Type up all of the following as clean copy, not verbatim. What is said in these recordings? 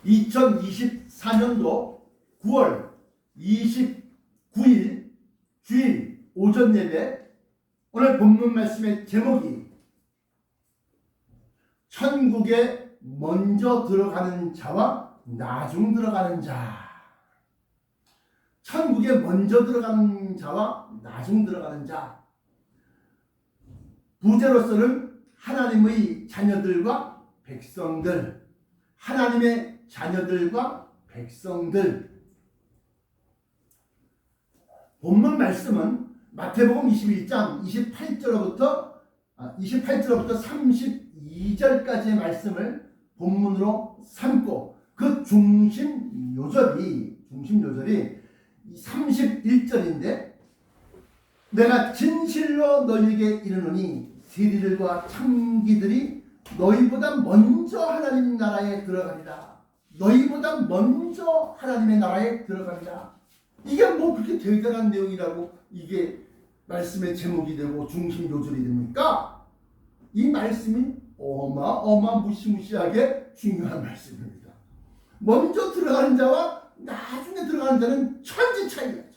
2024년도 9월 29일 주일 오전 예배, 오늘 본문 말씀의 제목이 천국에 먼저 들어가는 자와 나중 들어가는 자. 천국에 먼저 들어가는 자와 나중 들어가는 자. 부제로서는 하나님의 자녀들과 백성들, 하나님의 자녀들과 백성들. 본문 말씀은 마태복음 21장 28절로부터 32절까지의 말씀을 본문으로 삼고 그 중심 요절이 31절인데, 내가 진실로 너희에게 이르노니 세리들과 창기들이 너희보다 먼저 하나님 나라에 들어가리라. 너희보다 먼저 하나님의 나라에 들어가리라. 이게 뭐 그렇게 대단한 내용이라고 이게 말씀의 제목이 되고 중심 요절이 됩니까? 이 말씀이 무시무시하게 중요한 말씀입니다. 먼저 들어가는 자와 나중에 들어가는 자는 천지 차이야.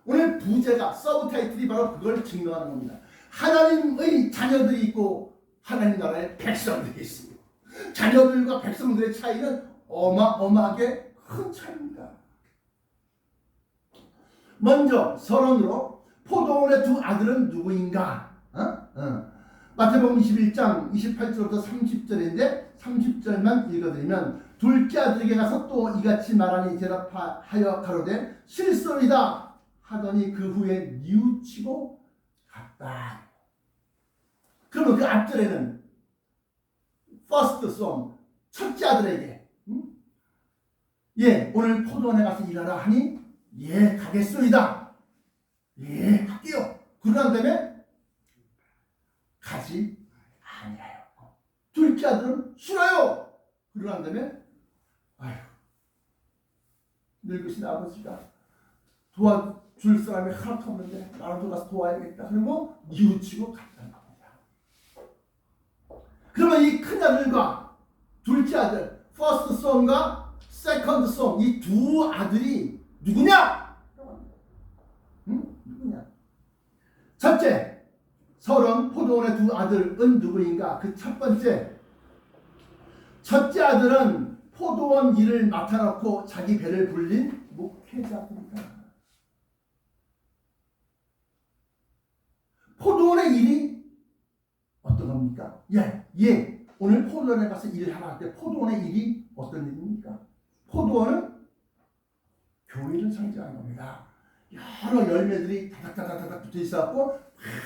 오늘 부제가 서브 타이틀이 바로 그걸 증명하는 겁니다. 하나님의 자녀들이 있고 하나님 나라의 백성들이 있습니다. 자녀들과 백성들의 차이는 어마어마하게 큰 차이입니다. 먼저 서론으로 포도원의 두 아들은 누구인가? 마태복음 21장 28절부터 30절인데 30절만 읽어드리면, 둘째 아들에게 가서 또 이같이 말하니 대답하여 가로되 실소이다 하더니 그 후에 뉘우치고 갔다. 그러면 그 앞절에는 first son, 첫째 아들에게 오늘 포도원에 가서 일하라 하니 가겠소이다. 할게요. 그러한 다음에 가지 아니하였고, 둘째 아들은 싫어요. 그러한 다음에 늙으신 아버지가 도와줄 사람이 하나도 없는데 나라도 가서 도와야겠다. 그리고 뉘우치고 갔다는 겁니다. 그러면 이 큰 아들과 둘째 아들, first son과 second son, 이 두 아들이 누구냐? 누구냐? 첫째, 서론 포도원의 두 아들은 누구인가? 그 첫 번째, 첫째 아들은 포도원 일을 맡아놓고 자기 배를 불린 목회자입니다. 포도원의 일이 어떤 겁니까? 오늘 포도원에 가서 일을 하라 할 때 포도원의 일이 어떤 일입니까? 포도원은 교회를 상징하는 겁니다. 여러 열매들이 다닥다닥 붙어 있어갖고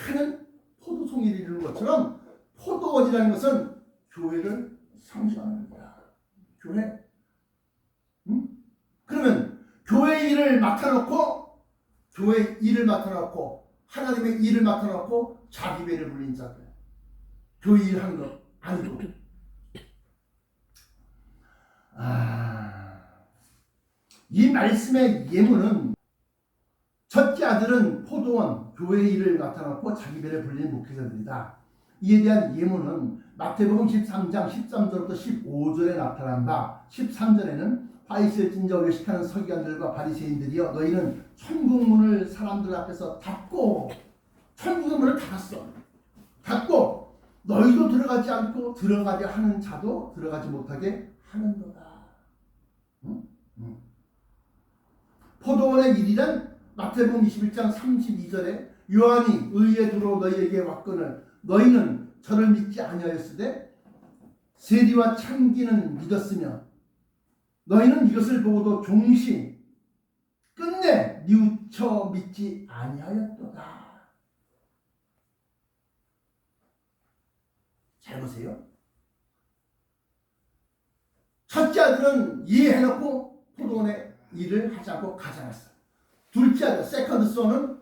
많은 포도송이를 이루는 것처럼 포도원이라는 것은 교회를 상징하는 거야. 교회. 그러면 교회 일을 맡아놓고 하나님의 일을 맡아놓고 자기 배를 불린 자들, 교회 일하는 거 아니고. 이 말씀의 예문은 첫째 아들은 포도원, 교회 일을 맡아놓고 자기 배를 불리는 목회자들이다. 이에 대한 예문은 마태복음 13장 13절부터 15절에 나타난다. 13절에는 바리새인 진저 외식하는 서기관들과 바리새인들이여, 너희는 천국 문을 사람들 앞에서 닫고, 천국의 문을 닫고 너희도 들어가지 않고 들어가려 하는 자도 들어가지 못하게 하는도다. 포도원의 일이란 마태복음 21장 32절에 요한이 의에 두루 너희에게 왔거늘 너희는 저를 믿지 아니하였으되 세리와 창기는 믿었으며 너희는 이것을 보고도 종시 끝내 뉘우쳐 믿지 아니하였도다. 잘 보세요. 첫째 아들은 이해해놓고 포도원의 일을 하지 않고 가지 않았어. 둘째 아들, 세컨드 son은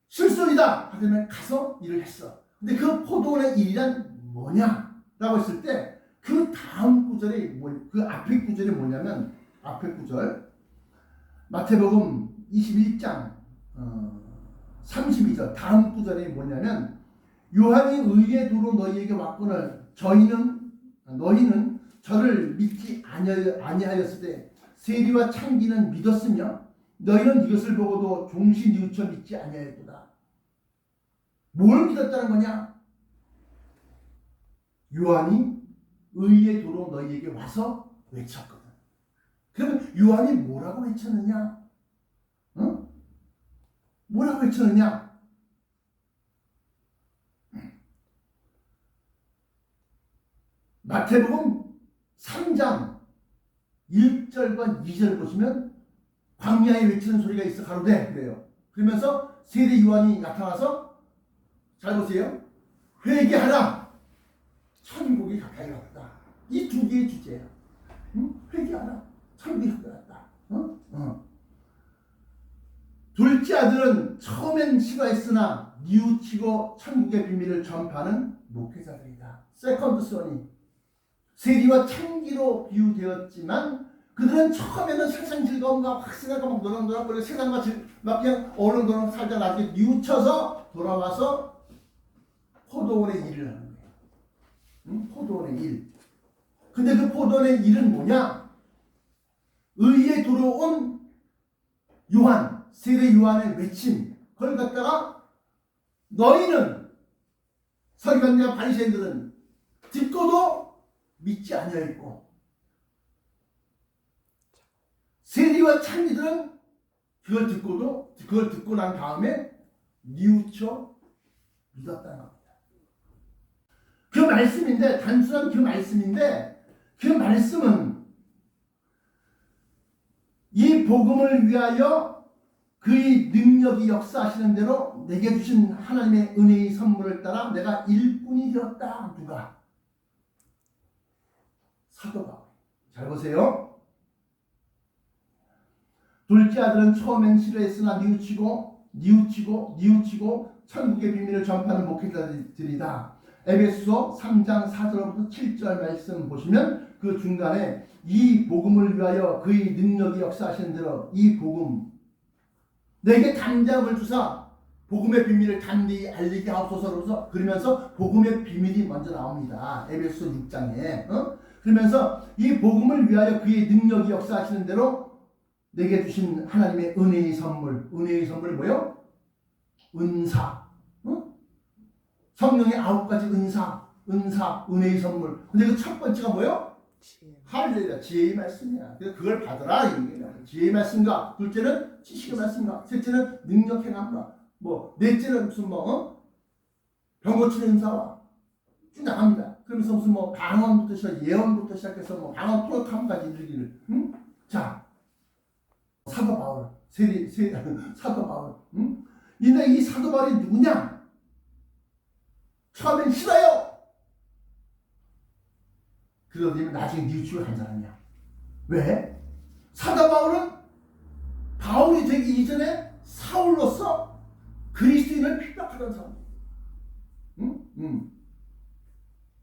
실소이다 하더니 가서 일을 했어. 근데 그 포도원의 일이란 뭐냐라고 했을 때 그 다음 구절이 그 앞에 구절이 뭐냐면, 앞에 구절 마태복음 21장 32절 다음 구절이 뭐냐면, 요한이 의에 두루 너희에게 왔거늘 너희는 저를 믿지 아니하였을 때 세리와 창기는 믿었으며 너희는 이것을 보고도 종시 뉘우쳐 믿지 아니하였도다. 뭘 믿었다는 거냐? 요한이 의의 도로 너희에게 와서 외쳤거든. 그러면 요한이 뭐라고 외쳤느냐? 응? 뭐라고 외쳤느냐? 마태복음 3장 1절과 2절 보시면 광야에 외치는 소리가 있어 가로되 그래요. 그러면서 세례 요한이 나타나서 잘 보세요. 회개하라. 천국이 가까이 왔다. 이 두 개의 주제예요. 응? 회개하라. 천국이 가까이 왔다. 둘째 아들은 처음엔 싫어했으나 뉘우치고 천국의 비밀을 전파하는 목회자들이다. 세컨드 선이 세리와 창기로 비유되었지만 그들은 처음에는 세상 즐거움과 확신하고 막 노랑노랑거리고 세상과 막 그냥 어른도랑 살다 나중에 뉘우쳐서 돌아와서 포도원의 일을 하는 거예요. 응? 포도원의 일. 근데 그 포도원의 일은 뭐냐? 의에 들어온 요한, 세례 요한의 외침. 그걸 갖다가 너희는 서기관과 바리새인들은 듣고도 믿지 아니하였고 세리와 창기들은 그걸 듣고 난 다음에 뉘우쳐 믿었다는 겁니다. 그 말씀인데 단순한 그 말씀인데 그 말씀은 이 복음을 위하여 그의 능력이 역사하시는 대로 내게 주신 하나님의 은혜의 선물을 따라 내가 일꾼이 되었다. 누가? 사도 바울. 잘 보세요. 둘째 아들은 처음엔 싫어했으나 뉘우치고 천국의 비밀을 전파하는 목회자들이다. 에베소서 3장 4절부터 7절 말씀 보시면 그 중간에 이 복음을 위하여 그의 능력이 역사하시는 대로 이 복음 내게 담대함을 주사 복음의 비밀을 담대히 알리게 하옵소서 그러면서 복음의 비밀이 먼저 나옵니다. 에베소서 6장에 그러면서 이 복음을 위하여 그의 능력이 역사하시는 대로 내게 주신 하나님의 은혜의 선물이 뭐예요? 은사. 성령의 9가지 은사, 은혜의 선물. 근데 그 첫 번째가 뭐예요? 할렐루야, 지혜의 말씀이야. 그걸 받아라. 지혜의 말씀과, 둘째는 지식의 말씀과, 셋째는 능력 행함과, 넷째는 무슨 병 고치는 은사와 쭉 나갑니다. 그러면서 무슨 방언부터 시작, 예언부터 시작해서 방언 토역함까지 이르기를. 자, 사도 바울, 사도 바울. 근데 이 사도 바울이 누구냐? 처음엔 싫어요. 그러더니 나중에 뉘우치고 간 사람이야. 왜? 사도 바울은 바울이 되기 이전에 사울로서 그리스도인을 핍박하던 사람이에요.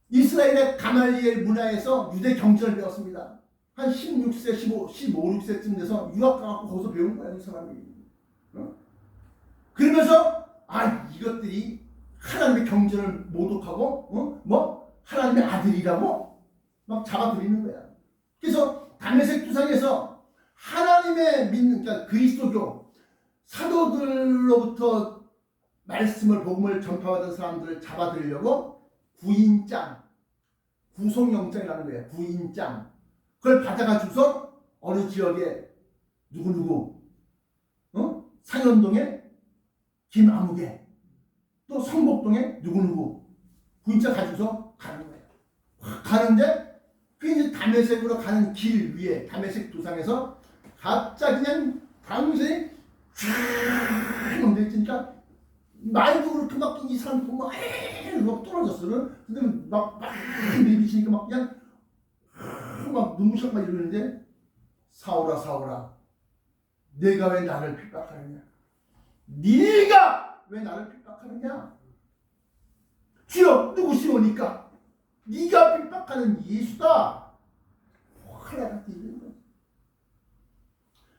이스라엘의 가말리엘 문화에서 유대 경전을 배웠습니다. 한 16세, 15, 16세쯤 돼서 유학 가고 거기서 배운 거야, 이 사람이. 그러면서 이것들이 하나님의 경전을 모독하고 하나님의 아들이라고 막 잡아들이는 거야. 그래서 다메섹 두상에서 하나님의 그러니까 그리스도교 사도들로부터 말씀을 복음을 전파하던 사람들을 잡아들이려고 구속영장이라는 거예요. 구인장. 그걸 받아가지고서 어느 지역에 누구 상현동에 김아무개 또 성복동에 누구 구인장 가지고서 가는 거예요. 가는데 그 이제 다메섹으로 가는 길 위에 다메섹 두상에서 갑자기 그냥 당신이 쫙 넘겨있으니까 말도 그렇게 막 이 사람 보면 막 떨어졌어. 근데 막 내비치니까 막 그냥 막 눈부셔 막 이러는데 사울아 내가 왜 나를 핍박하느냐? 네가 왜 나를 핍박하느냐? 주여 누구시오니까? 네가 핍박하는 예수다. 화가 들리는 거야.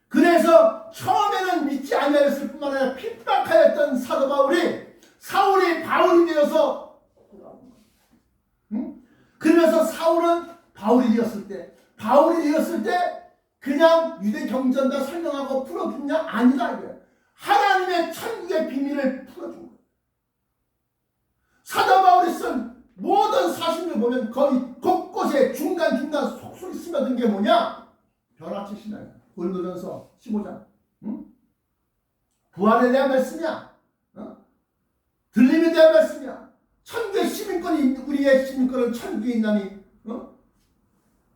그래서 처음에는 믿지 아니하였을 뿐만 아니라 핍박하였던 사도 사울이 바울이 되어서 그러면서 사울은 바울이 되었을 때 그냥 유대 경전다 설명하고 풀어주냐? 아니다 이거예요. 하나님의 천국의 비밀을 풀어준 거예요. 사도 바울이 쓴 모든 사실을 보면 거의 곳곳에 중간중간 속속이 스며든 게 뭐냐? 변화체 신앙이야. 고린도전서 15장. 응? 부활에 대한 말씀이야. 들림에 대한 말씀이야. 천국의 시민권이 우리의 시민권은 천국에 있나니.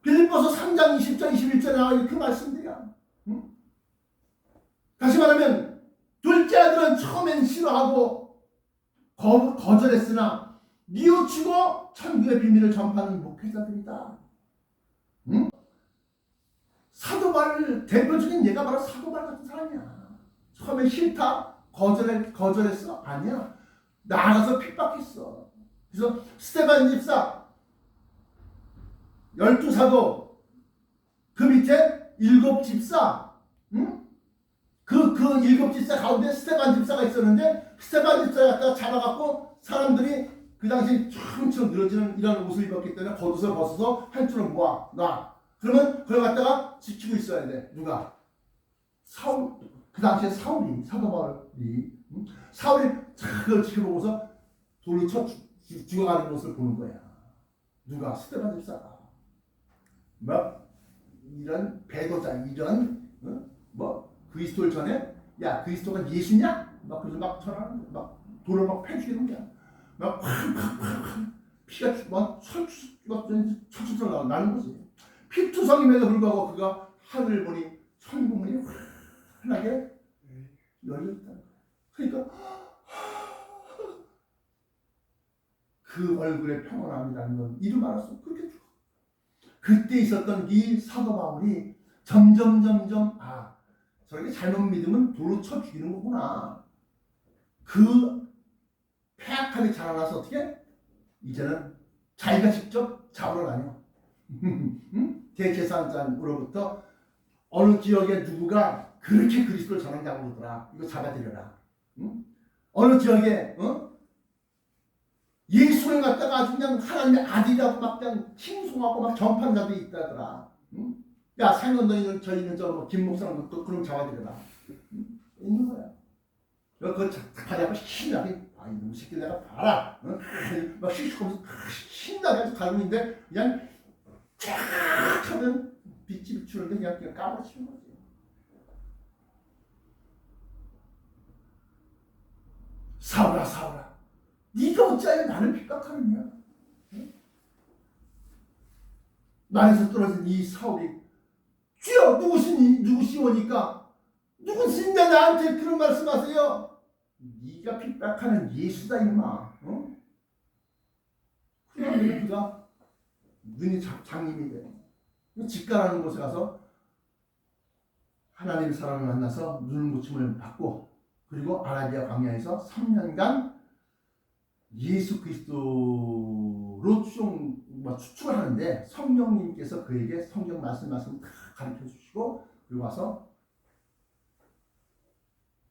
빌립보서 3장 20절 21절에 나와 있는 그 말씀들이야. 다시 말하면 둘째 아들은 처음엔 싫어하고 거절했으나 뉘우치고 천국의 비밀을 전파하는 목회자들이다. 사도 바울 대표적인 예가 바로 사도 바울 같은 사람이야. 처음에 싫다 거절했어? 아니야. 나가서 핍박했어. 그래서 스데반 집사 12사도 그 밑에 7집사 그 7집사 가운데 스데반 집사가 있었는데 스데반 집사가 갖다가 잡아갖고 사람들이 그 당시 춤추 늘어지는 이런 옷을 입었기 때문에 겉옷을 벗어서 한 줄을 모아 놔. 그러면 그걸 갖다가 지키고 있어야 돼. 누가? 사울. 그 당시에 사울이 사도 바울이 사울이 그걸 지켜보고서 돌로 쳐 죽어가는 모습을 보는 거야. 누가? 스데반 집사가. 뭐 이런 배도자 이런 그리스도를 전에 야 그리스도가 예수냐? 막 그래서 막 전하는 막 돌을 막 패죽이는 거야. 막 피가 막 철철철 나는 거지. 피투성임에도 불구하고 그가 하늘을 보니 천국문이 환하게 열렸다는 거야. 그러니까 그 얼굴에 평온함이라는 건 이루 말할 그렇게 죽어. 그때 있었던 이 사도 바울이 점점 저렇게 잘못 믿으면 돌로 쳐 죽이는 거구나. 그 폐악함이 자라나서 어떻게? 이제는 자기가 직접 잡으러 다녀. 대제사장으로부터 어느 지역에 누구가 그렇게 그리스도를 전한다고 그러더라. 이거 잡아들여라. 어느 지역에 예수를 갖다가 아주 그냥 하나님의 아들이라고 막 그냥 칭송하고 막 전파하는 자들이 있다더라. 야, 상현동에는 저희는 김 목사님 그럼 잡아들여라. 있는 거야. 그 다리 앞에 신나게 이놈 새끼 내가 봐라. 막 씩씩하면서 신나게 가고 있는데 그냥 쫙 하면 빛이 비추는데 그냥 까무러치는 거지. 사울아 네가 어찌하여 나를 핍박하느냐? 나에서 떨어진 이 사울이 주여 누구시오니까 누구신데 나한테 그런 말씀하세요? 네가 핍박하는 예수다 임마. 그러면 그가 눈이 장님이 돼. 직가라는 곳에 가서 하나님의 사람을 만나서 눈 고침을 받고 그리고 아라비아 광야에서 3년간 예수 그리스도로 추측을 하는데 성령님께서 그에게 성경 말씀 다 가르쳐 주시고 그리고 와서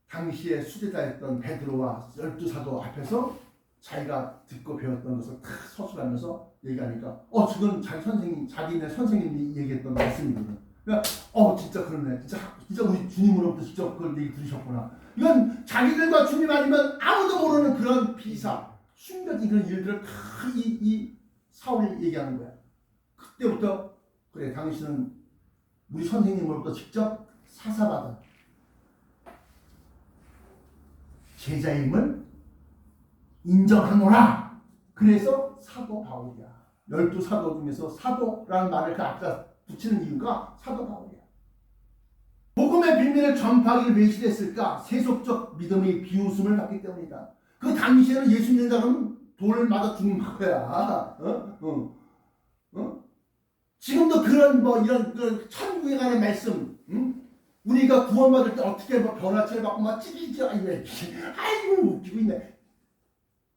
당시에 수제자였던 베드로와 12사도 앞에서 자기가 듣고 배웠던 것을 다 서술하면서 얘기하니까 저건 자기네 선생님이 얘기했던 말씀이거든. 그러니까 진짜 그러네. 진짜 우리 주님으로부터 직접 그걸 얘기 들으셨구나. 이건 자기들과 주님 아니면 아무도 모르는 그런 비사 숨겨진 그런 일들을 다 이 사울이 얘기하는 거야. 그때부터 그래 당신은 우리 선생님으로부터 직접 사사받은 제자임을 인정하노라. 그래서 사도 바울이야. 12사도 중에서 사도라는 말을 그 앞에다 붙이는 이유가 사도 바울이야. 복음의 비밀을 전파하기를 왜 시대했을까? 세속적 믿음의 비웃음을 받기 때문이다. 그 당시에는 예수 믿는 자는 돌을 맞아 죽는 거야. 지금도 그런 이런 천국에 관한 말씀, 우리가 구원받을 때 어떻게 변화체를 받고 막 찌릿찌릿 아이고 웃기고 있네.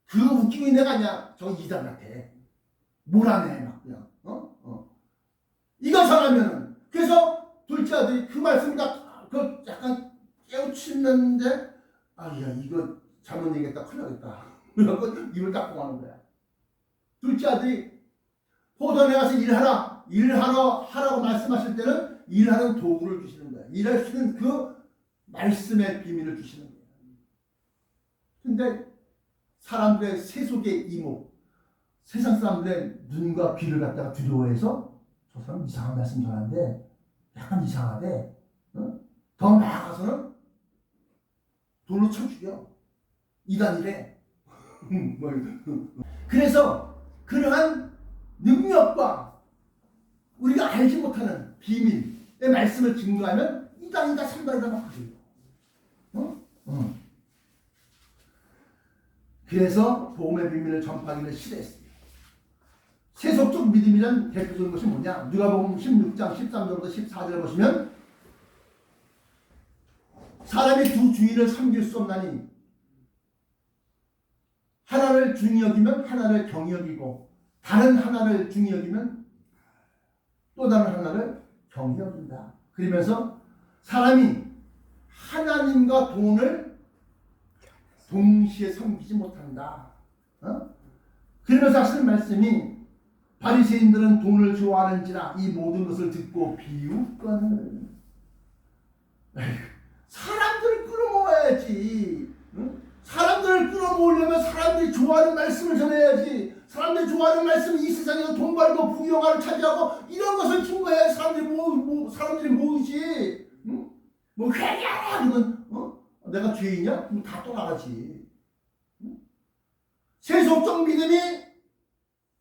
그 웃기고 있는 애가 아니야. 저 이단 같아. 몰아내 막 그냥. 이거 전하면은 그래서 둘째 아들이 그 말씀을 그 약간 깨우치는데 야 이거 잘못 얘기했다 큰일 나겠다. 그래서 입을 닦고 가는 거야. 둘째 아들이 포도원에 가서 일하라. 하라고 말씀하실 때는 일하는 도구를 주시는 거예요. 일할 수 있는 그 말씀의 비밀을 주시는 거예요. 근데 사람들의 세속의 이목, 세상 사람들의 눈과 귀를 갖다가 두려워해서 저 사람 이상한 말씀 전하는데 약간 이상하대. 더 나아가서는 돌로 쳐 죽여. 이단이래. 그래서 그러한 능력과 우리가 알지 못하는 비밀의 말씀을 증거하면 이단이다 삼단이다 막 그래요. 그래서 복음의 비밀을 전파하기를 싫어했습니다. 세속적 믿음이란 대표적인 것이 뭐냐? 누가복음 16장 13절부터 14절을 보시면 사람이 두 주인을 섬길 수 없나니 하나를 중히 여기면 하나를 경히 여기고 다른 하나를 중히 여기면 또 다른 하나를 경히 여긴다. 그러면서 사람이 하나님과 돈을 동시에 섬기지 못한다. 그러면서 하시는 말씀이 바리새인들은 돈을 좋아하는지라 이 모든 것을 듣고 비웃거늘. 사람들을 끌어모아야지. 사람들을 끌어모으려면 사람들이 좋아하는 말씀을 전해야지. 사람들이 좋아하는 말씀은 이 세상에서 돈 벌고 부귀영화를 차지하고 이런 것을 증거해야 사람들이 모이지. 뭐 회개하라 그러면 내가 죄인이야? 그럼 다 떠나가지. 세속적 믿음이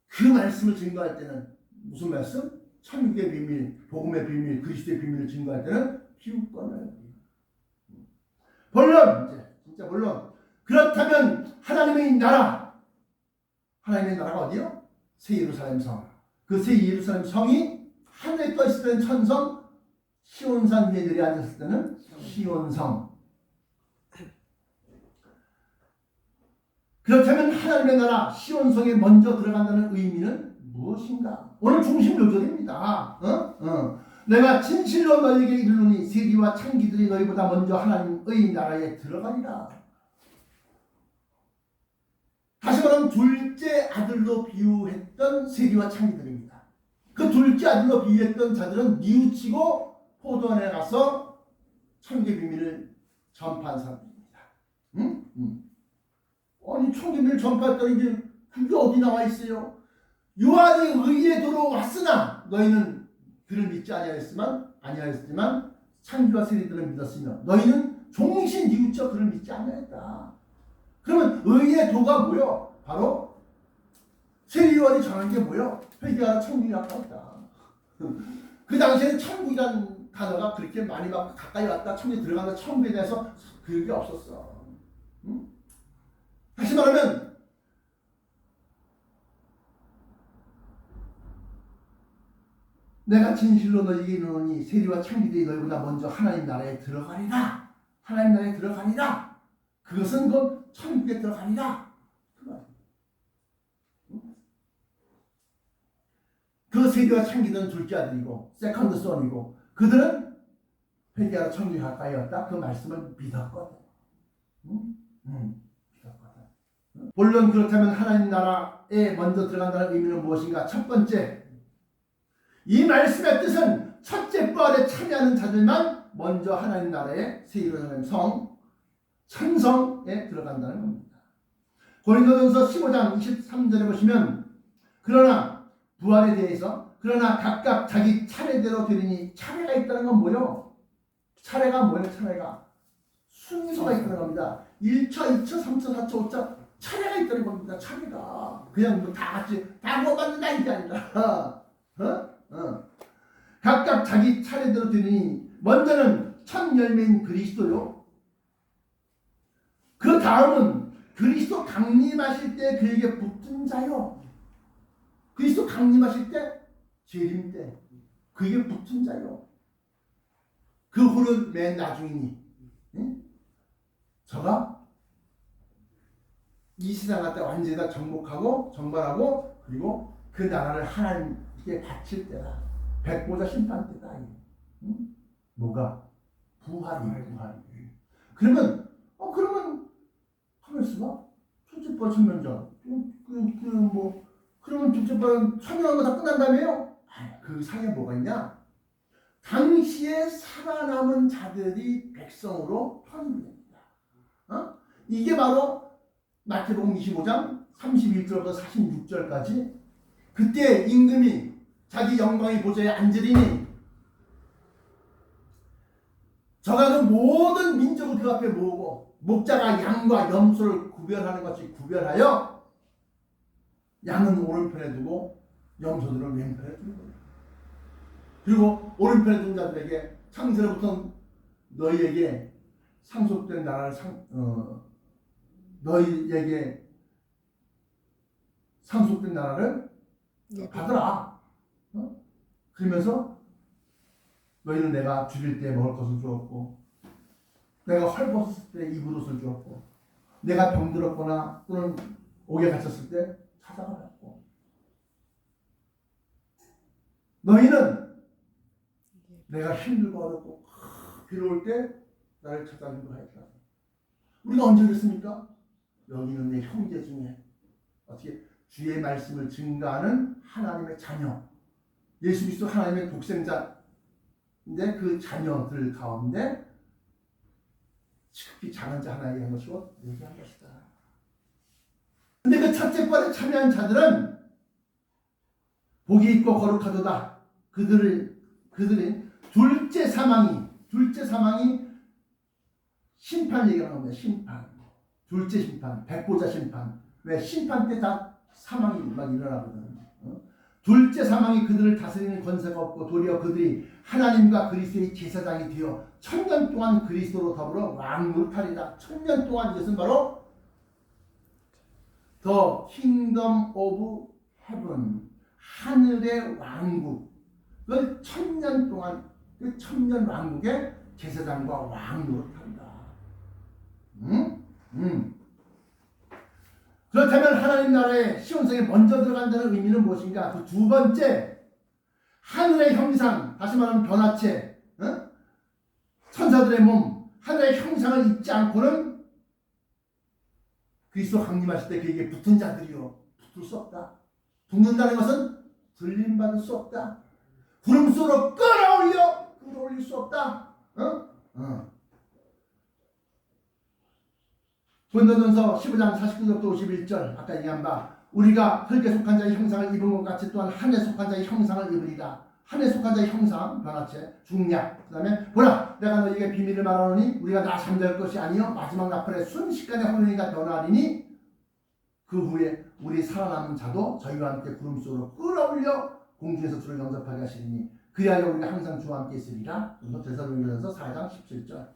그 말씀을 증거할 때는 무슨 말씀? 천국의 비밀, 복음의 비밀, 그리스도의 비밀을 증거할 때는 비웃거늘. 본론, 진짜 본론. 그렇다면 하나님의 나라가 어디요? 새 예루살렘 성. 그 새 예루살렘 성이 하늘에 떠 있을 때는 천성, 시온산 위에 내려 앉았을 때는 시온성. 그렇다면 하나님의 나라 시온성에 먼저 들어간다는 의미는 무엇인가? 오늘 중심 요절입니다. 내가 진실로 너희에게 이르노니 세리와 창기들이 너희보다 먼저 하나님의 나라에 들어가리라. 다시 말하면 둘째 아들로 비유했던 세리와 창기들입니다. 그 둘째 아들로 비유했던 자들은 뉘우치고 포도원에 가서 천국의 비밀을 전파한 사람들입니다. 아니 천국의 비밀을 전파했다는 게 그게 어디 나와 있어요? 요한이 의에 들어왔으나 너희는 그를 믿지 아니하였지만 창기와 세리들을 믿었으며 너희는 종신 뉘우쳐 그를 믿지 아니하였다. 그러면 의의 도가 뭐요? 바로 세리요한이 전한 게 뭐요? 회개하라 천국이 가까웠다. 그 당시에는 천국이라는 단어가 그렇게 많이 막 가까이 왔다 천국에 들어간다 천국에 대해서 그게 없었어. 다시 말하면 내가 진실로 너희에게 이르노니 세리와 창기들이 너희보다 먼저 하나님 나라에 들어가리라. 하나님 나라에 들어가리라. 그것은 곧 천국에 들어가리라. 그 세리와 창기들은 둘째 아들이고 세컨드 son이고 그들은 회개하라 천국에 가까이 왔다. 그 말씀을 믿었거든. 믿었거든. 물론 그렇다면 하나님 나라에 먼저 들어간다는 의미는 무엇인가? 첫 번째, 이 말씀의 뜻은 첫째 부활에 참여하는 자들만 먼저 하나님 나라의 새 예루살렘 성 천성에 들어간다는 겁니다. 고린도전서 15장 23절에 보시면 그러나 부활에 대해서 그러나 각각 자기 차례대로 되리니 차례가 있다는 건 뭐요? 차례가 뭐예요? 차례가 순서가 있다는 겁니다. 1차, 2차, 3차, 4차, 5차 차례가 있다는 겁니다. 차례가 그냥 뭐 다 같이 다 모아받는다 이게 아니라 각각 자기 차례대로 되리니 먼저는 첫 열매인 그리스도요. 그 다음은 그리스도 강림하실 때 그에게 붙은 자요. 그리스도 강림하실 때 재림 때 그에게 붙은 자요. 그 후는 맨 나중이니 저가 이 세상 갖다 완전히 다 정복하고 정발하고 그리고 그 나라를 하나님께 바칠 때다. 백보자 심판 때다. 뭐가? 부활이. 그러면 가만있어봐. 첫째 부활 천명전 그러면 둘째 부활은 천명한 거 다 끝난다며요? 그 상에 뭐가 있냐? 당시에 살아남은 자들이 백성으로 편입니다. 이게 바로 마태복음 25장 31절부터 46절까지 그때 임금이 자기 영광의 보좌에 앉으리니 저가 그 모든 민족을 그 앞에 모으고 목자가 양과 염소를 구별하는 것이 구별하여 양은 오른편에 두고 염소들은 왼편에 두는 거예요. 그리고 오른편에 둔 자들에게 창세로부터 너희에게 상속된 나라를 너희에게 상속된 나라를 받으라. 그러면서 너희는 내가 죽일 때 먹을 것을 주었고 내가 헐벗었을 때 입을 옷을 주었고 내가 병들었거나 또는 옥에 갇혔을 때 찾아가봤고 너희는 내가 힘들고 어렵고 괴로울 때 나를 찾아주고 하였다. 우리가 언제 그랬습니까? 여기는 내 형제 중에 어떻게 주의 말씀을 증거하는 하나님의 자녀, 예수 그리스도 하나님의 독생자인데 그 자녀들 가운데 지극히 작은 자 하나에게 한 것이고 내게 한 것이다. 근데 그 첫째 부활에 참여한 자들은 복이 있고 거룩하도다. 그들이 둘째 사망이 심판 얘기하는 겁니다. 심판. 둘째 심판, 백보자 심판. 왜? 심판 때 다 사망이 막 일어나거든. 둘째 사망이 그들을 다스리는 권세가 없고 도리어 그들이 하나님과 그리스도의 제사장이 되어 1000년 동안 그리스도로 더불어 왕노릇하리라. 1000년 동안 이것은 바로 The Kingdom of Heaven, 하늘의 왕국. 그걸 1000년 동안 그 1000년 왕국의 제사장과 왕노릇한다. 그렇다면 하나님 나라의 시온성에 먼저 들어간다는 의미는 무엇인가? 그 두 번째, 하늘의 형상, 다시 말하면 변화체, 천사들의 몸, 하늘의 형상을 입지 않고는 그리스도 강림하실 때 그에게 붙은 자들이요 붙을 수 없다. 붙는다는 것은 들림받을 수 없다. 구름 속으로 끌어올릴 수 없다. 고린도전서 15장 49절부터 51절 아까 얘기한 바 우리가 흙에 속한 자의 형상을 입은 것 같이 또한 한에 속한 자의 형상을 입으리라. 한에 속한 자의 형상, 변화체, 중략. 그 다음에 보라 내가 너희에게 비밀을 말하노니 우리가 다 잠잘 것이 아니요 마지막 나팔에 순식간에 혼인이가 변화하리니 그 후에 우리 살아남은 자도 저희와 함께 구름 속으로 끌어올려 공중에서 주를 영접하게 하시리니 그리하여 우리가 항상 주와 함께 있으리라. 데살로니가전서 4장 17절.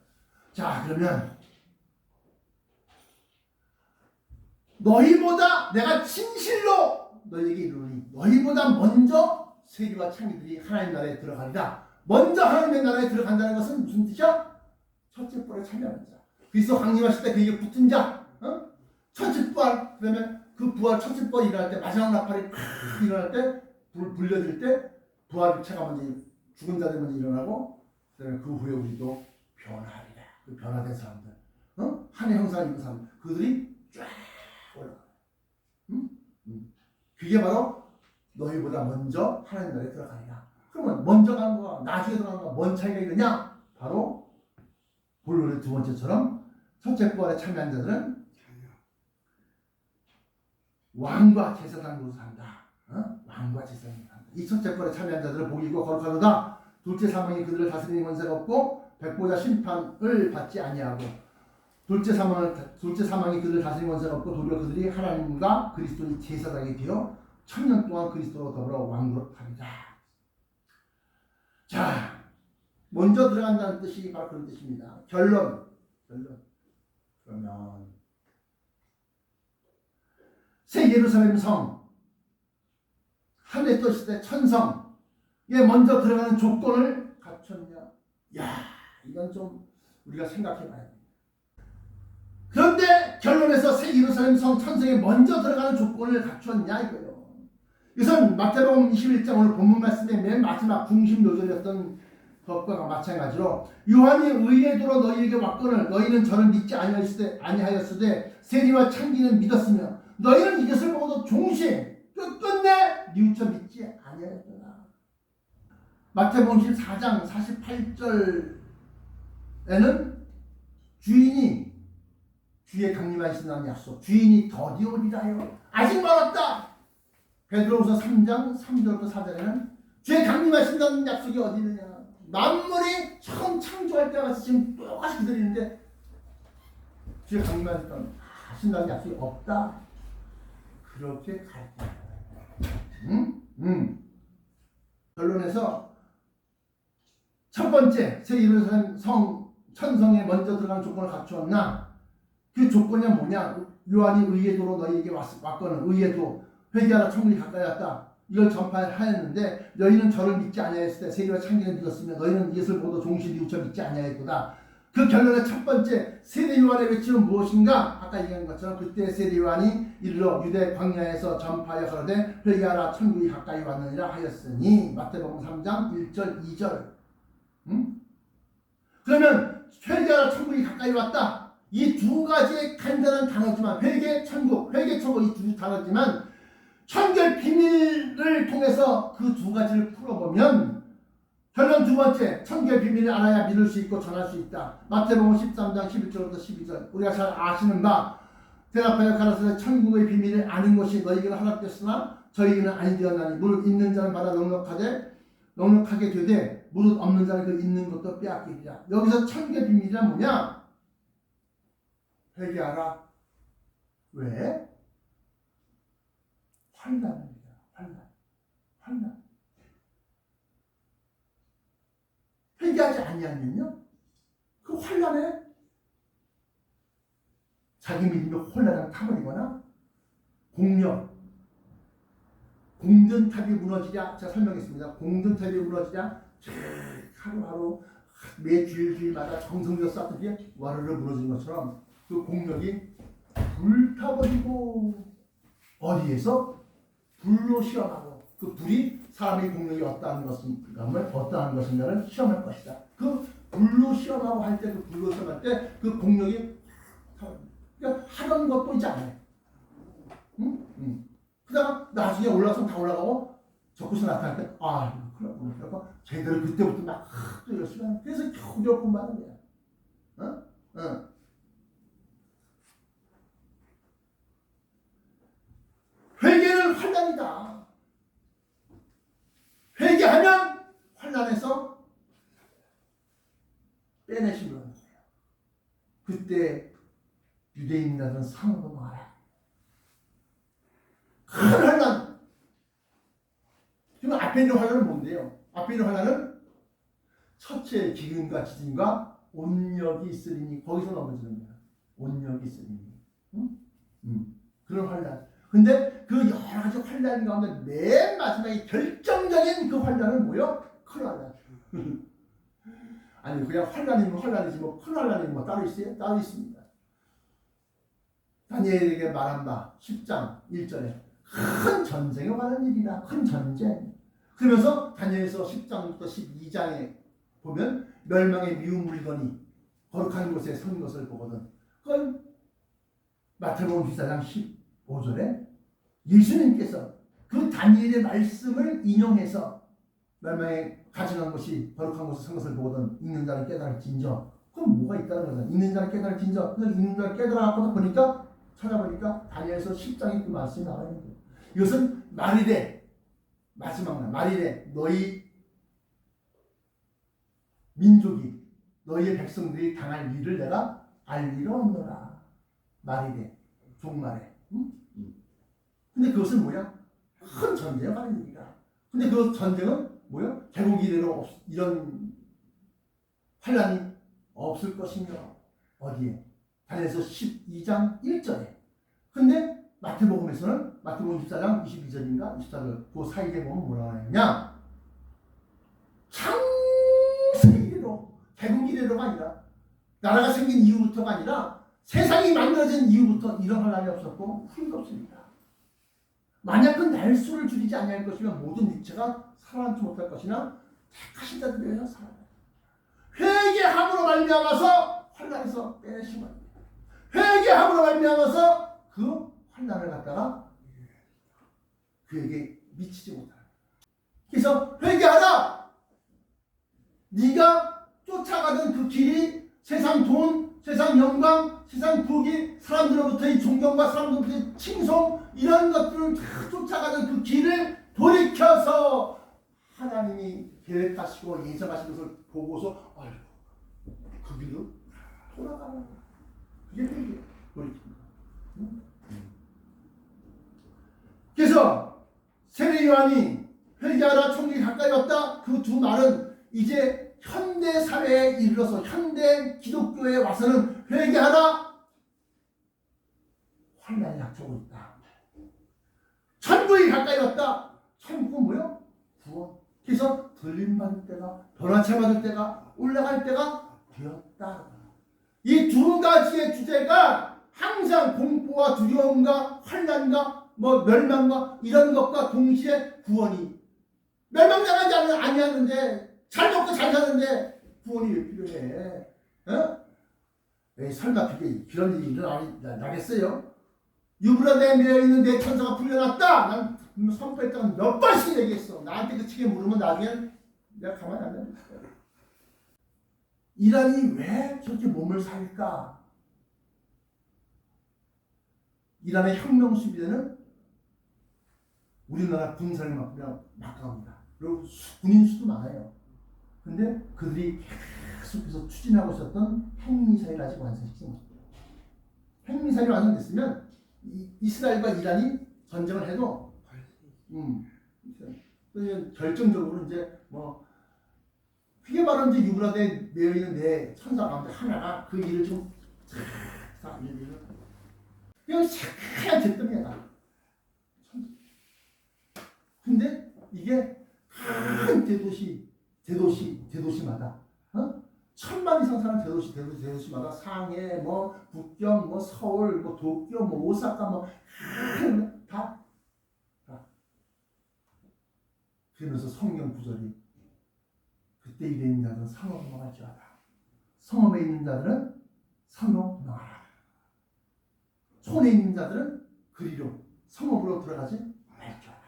자 그러면 너희보다 내가 진실로 너희에게 이르노니 너희보다 먼저 세리와 창기들이 하나님 나라에 들어가리라. 먼저 하나님의 나라에 들어간다는 것은 무슨 뜻이야? 첫째 부활에 참여하는 자. 그리스도 강림하실 때 그에게 붙은 자. 첫째 부활. 그러면 그 부활 첫째 부활이 일어날 때 마지막 나팔이 일어날 때 불려질 때 부활체가 먼저 죽은 자들 먼저 일어나고 그다음에 그 후에 우리도 변화하리라. 그 변화된 사람들. 한의 형상을 입은 사람들. 그들이 쫙 올라가. 그게 바로 너희보다 먼저 하나님 나라에 들어가리라. 그러면 먼저 간 거와 나중에 들어간 거와 뭔 차이가 있느냐? 바로 본론의 두 번째처럼 첫째 부활에 참여한 자들은 왕과 제사장으로 산다. 왕과 제사장으로 산다. 이 첫째 부활에 참여한 자들은 복이 있고 거룩하도다. 둘째 사망이 그들을 다스리는 권세가 없고 백보자 심판을 받지 아니하고 둘째 사망이 그들을 다스리는 권세가 없고 도리어 그들이 하나님과 그리스도의 제사장이 되어 1000년 동안 그리스도로 더불어 왕노릇하리라. 자, 먼저 들어간다는 뜻이 바로 그런 뜻입니다. 결론. 그러면 새 예루살렘 성, 하늘의 뜻이 천성에 먼저 들어가는 조건을 갖췄냐? 야, 이건 좀 우리가 생각해봐야 돼. 그런데 결론에서 새 예루살렘 성 천성에 먼저 들어가는 조건을 갖췄냐 이거예요. 이것은 마태복음 21장 오늘 본문 말씀의 맨 마지막 중심 요절이었던 것과 마찬가지로 요한이 의에 들어 너희에게 왔거늘 너희는 저를 믿지 아니하였으되 세리와 창기는 믿었으며 너희는 이것을 보고도 종신 끝끝내 뉘우쳐 믿지 아니하였더라. 마태복음 14장 48절에는 주인이 주의 강림하신다는 약속, 주인이 더디 오리라요. 아직 멀었다. 베드로후서 3장 3절부터 4절에는 주의 강림하신다는 약속이 어디 있느냐. 만물이 처음 창조할 때와 같이 지금 똑같이 기다리는데 주의 강림하신다는 약속이 없다. 그렇게 갈 거야. 결론에서 첫 번째 새 예루살렘 천성에 먼저 들어가는 조건을 갖추었나? 그 조건이 뭐냐? 요한이 의의 도로 너희에게 왔거늘 의의 도 회개하라 천국이 가까이 왔다. 이걸 전파하였는데 너희는 저를 믿지 아니하였을 때 세리와 창기를 믿었으며 너희는 이것을 모두 동시에 뉘우쳐 믿지 아니하였도다. 그 결론의 첫 번째 세례 요한의 외침은 무엇인가? 아까 얘기한 것처럼 그때 세례 요한이 이르러 유대 광야에서 전파하여 가로되 회개하라 천국이 가까이 왔느니라 하였으니 마태복음 3장 1절 2절. 그러면 회개하라 천국이 가까이 왔다. 이 두 가지의 간단한 단어지만 회개 천국 이 두 단어지만 천결 비밀을 통해서 그 두 가지를 풀어보면 결론 두 번째, 천국의 비밀을 알아야 믿을 수 있고 전할 수 있다. 마태복음 13장 11절부터 12절. 우리가 잘 아시는 바 대답하여 가라사대 천국의 비밀을 아는 것이 너희에게는 허락됐으나 저희에게는 아니 되었나니 무릇 있는 자는 받아 넉넉하게 되되 무릇 없는 자는 그 있는 것도 빼앗기리라. 여기서 천국의 비밀이란 뭐냐? 회개하라. 왜? 환난입니다. 환난. 회개하지 아니하면요, 그 환난에 자기 믿음이 혼란을 타버리거나 공든탑이 무너지랴. 제가 설명했습니다. 공든탑이 무너지랴 하루하루 매 주일마다 정성껏 쌓던 게 와르르 무너지는 것처럼 그 공력이 불타버리고 어디에서? 불로 시험하고 그 불이 사람의 공력이 어떠한 것인가를 시험할 것이다. 그 불로 시험하고 할 때, 그 불로 시험할 때 그 공력이 그러니까 하던 것도 이제 안 해. 그다가 나중에 올라가서 다 올라가고 적구서 나타날 때 그러고 제대로 그때부터 막 또 열심히 하는. 그래서 겨우 공부하는 거야. 회개는 환난이다. 회개하면 환난에서 빼내시면 거예요. 그때 유대인이라는 상으로 말아. 큰 환난. 지금 앞에 있는 환난은 뭔데요? 앞에 있는 환난은 첫째 기근과 지진과 온역이 있으리니 거기서 넘어지는 거야. 온역이 있으리니. 그런 환난. 근데 그 여러 가지 환난 가운데 맨 마지막에 결정적인 그 환난은 뭐요? 큰 환난. 아니 그냥 환난이면 환난이지 뭐 큰 환난이 뭐 따로 있어요? 따로 있습니다. 다니엘에게 말한 바 10장 1절에 큰 전쟁에 관한 일이다. 큰 전쟁. 그러면서 다니엘서 10장부터 12장에 보면 멸망의 미운 물건이 거룩한 곳에 선 것을 보거든. 그건 마태복음 14장 15절에 예수님께서 그 다니엘의 말씀을 인용해서 멸망에 가증한 것이 거룩한 곳에 선 것을 보거든 읽는 자는 깨달을진저. 그럼 뭐가 있다는 거죠? 읽는 자는 깨달을진저. 그래서 읽는 자를 깨달아갖고 보니까 찾아보니까 다니엘서 10장에 그 말씀이 나와 있는 거예요. 이것은 말이래. 마지막 날 말이래. 너희 민족이 너희의 백성들이 당할 일을 내가 알리러 온노라. 말이래. 종말에. 근데 그것은 뭐야? 큰 전쟁에 관한 일이다. 근데 그 전쟁은 뭐야? 개국 이래로 이런 환란이 없을 것이며 어디에? 다니엘서 12장 1절에. 근데 마태복음에서는 마태복음 14장 22절인가 24절 그 사이에 보면 뭐라고 하느냐? 창세 이래로 개국 이래로가 아니라 나라가 생긴 이후부터가 아니라 세상이 만들어진 이후부터 이런 환란이 없었고 후에도 없습니다. 만약 그 날수를 줄이지 아니할 것이면 모든 육체가 살아남지 못할 것이나 택하신 자들이여 살아나. 회개함으로 말미암아서 환난에서 빼내신 겁니다. 회개함으로 말미암아서 그 환난을 갖다가 그에게 미치지 못하는. 그래서 회개하라. 네가 쫓아가던 그 길이 세상 돈, 세상 영광, 세상 부귀, 사람들로부터의 존경과 사람들로부터의 칭송 이런 것들을 다 쫓아가는 그 길을 돌이켜서 하나님이 계획하시고 예정하신 것을 보고서 아이고 그 길로 돌아가라. 그게 회개 돌이킵니다. 그래서 세례 요한이 회개하라 천국이 가까이 왔다 그 두 말은 이제 현대 사회에 이르러서 현대 기독교에 와서는 회개하라 환난이 닥쳐오고 있다. 천국이 가까이 왔다. 천국은 뭐요? 구원. 그래서 들림받을 때가 변화체 받을 때가 올라갈 때가 되었다. 이 두 가지의 주제가 항상 공포와 두려움과 환난과 멸망과 이런 것과 동시에 구원이 멸망당하지 아니하는데 잘 먹고 잘 사는데 구원이 왜 필요해? 어? 에이, 설마 그게 그런 일이 일어나겠어요? 유브라데에 매여있는 내 천사가 풀려났다. 난 선포했다가 몇 번씩 얘기했어. 나한테 그 책에 물으면 나중에 내가 가만히 안 놔둘 거야. 이란이 왜 저렇게 몸을 살까? 이란의 혁명 수비대는 우리나라 군사를 막강합니다. 그리고 군인 수도 많아요. 근데 그들이 계속해서 추진하고 있었던 핵미사일을 아직 완성시키지 못했어요. 핵미사일이 완성됐으면 이스라엘과 이란이 전쟁을 해도 결정적으로 이제 그게 바로 이제 유브라데에 매여 있는 내 천사 가운데 하나가 그 일을 좀 그냥 하얀 잿더미야. 근데 이게 한 대도시마다 1000만 이상 사는 대도시마다 상해, 북경, 서울, 도쿄, 오사카, 다. 그러면서 성경 구절이 그때 일에 있는 자들은 성읍 넘어갈지어다. 성읍에 있는 자들은 성읍 넘어가라. 촌에 있는 자들은 그리로 성읍으로 들어가지 말지어다.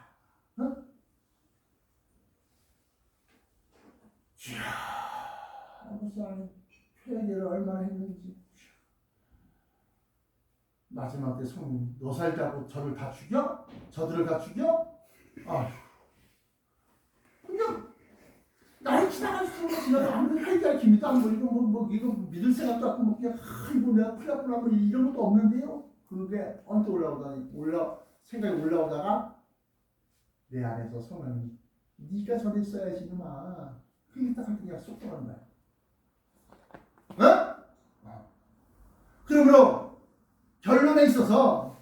아버지 안에 회개를 얼마나 했는지. 마지막 때 성령 너 살자고 저를 다 죽여? 저들을 다 죽여? 아휴. 그냥 나이 지나갈수록 아무리 회개할 기미도 안 보이고 이거 믿을 생각도 없고 그냥 이거 내가 큰일 났구나 이런 것도 없는데요. 그게 언뜻 생각이 올라오다가 내 안에서 성령이 네가 저리 있어야지 이놈아. 그게 딱 그냥 쏙 들어가는 거야. 그러므로 결론에 있어서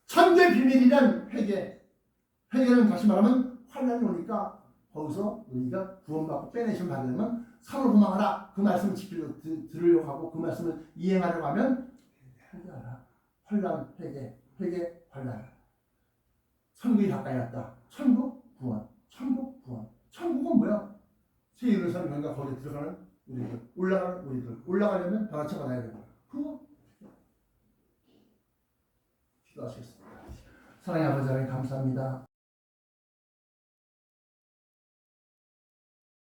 천국의 비밀이란 회개는 다시 말하면 환난이 오니까 거기서 우리가 구원받고 빼내심 받으려면 산으로 도망하라. 그 말씀을 들으려고 하고 그 말씀을 이행하려고 하면 회개하라. 환난 회개 환난. 천국이 가까이 왔다. 천국 구원. 천국은 뭐야? 새 예루살렘과 거기에 들어가는 우리들, 올라가는 우리들. 올라가려면 변화체 받아야 되고. 그거 기도하시겠습니다. 사랑의 아버지 하나님 감사합니다.